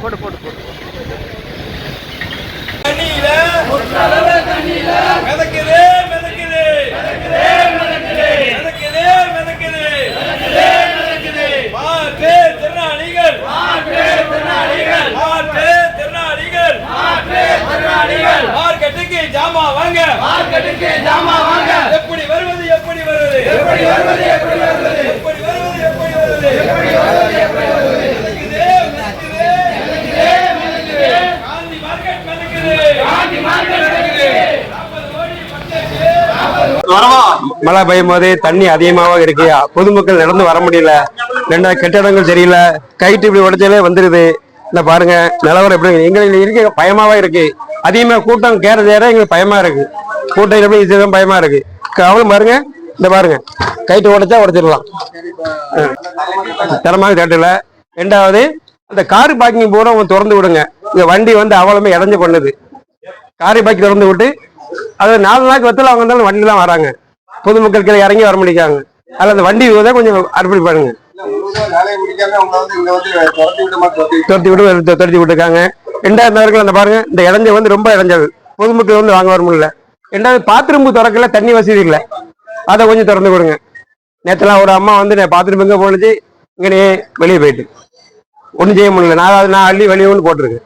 போட்டு போட்டு போட்டு மிதக்குது மிதக்குது மிதக்குது மிதக்குது மாற்று திறனாளிகள் மாற்று திறனாளிகள் மார்க்கெட்டுக்கு ஜாமா வாங்க எப்படி வருவது எப்படி வருவது எப்படி வருவது எப்படி வருவது எப்படி வருவது எப்படி வருவது எப்படி வருவது எப்படி வருவது காந்தி மார்க்கெட் மிதக்குது காந்தி மார்க்கெட் மிதக்குது மழை பெய்யும் போது தண்ணி அதிகமாக இருக்கு. பொதுமக்கள் நடந்து வர முடியல. ரெண்டாவது கட்டிடங்கள் சரியில்லை. கைட்டு இப்படி உடைச்சாலே வந்துருது. இந்த பாருங்க நிலவரம் எப்படி எங்களுக்கு இருக்க பயமாவா இருக்கு. அதிகமா கூட்டம் கேற எங்களுக்கு பயமா இருக்கு. கூட்டம் எப்படி பயமா இருக்கு. அவளும் பாருங்க இந்த பாருங்க கைட்டு உடைச்சா உடைச்சிடலாம். தரமாக கேட்டல. ரெண்டாவது அந்த காரு பார்க்கிங் பூரா திறந்து விடுங்க. இந்த வண்டி வந்து அவ்வளவுமே இடைஞ்சு பண்ணுது. காரு பாக்கி திறந்து விட்டு அது 4 நாளைக்கு வத்தல அவங்க இருந்தாலும் வண்டி தான் வராங்க. பொதுமக்கள் கீழே இறங்கி வர முடியாங்க. அதில் அந்த வண்டி கொஞ்சம் அர்ப்பணி பண்ணுங்க. துரத்தி விட்டுருக்காங்க. 2வது நேரத்தில் அந்த பாருங்க இந்த இடைஞ்சல் வந்து ரொம்ப இடைஞ்சல். பொதுமக்கள் வந்து வாங்க வர முடியல. 2வது பாத்ரூம் திறக்கல, தண்ணி வசதி இல்லை. அதை கொஞ்சம் திறந்து கொடுங்க. நேற்றுலாம் ஒரு அம்மா வந்து பாத்ரூம் எங்கே போனுச்சு இங்கே வெளியே போயிட்டு ஒன்றும் செய்ய முடியல. நான் அள்ளி வெளியே ஒன்று போட்டிருக்கேன்.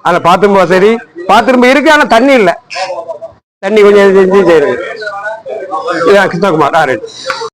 அதில் பாத்ரூம் வசதி பாத்ரூம் இருக்கு, ஆனால் தண்ணி இல்லை. தண்ணி கொஞ்சம் செய்யுங்க. கிருஷ்ணகுமார்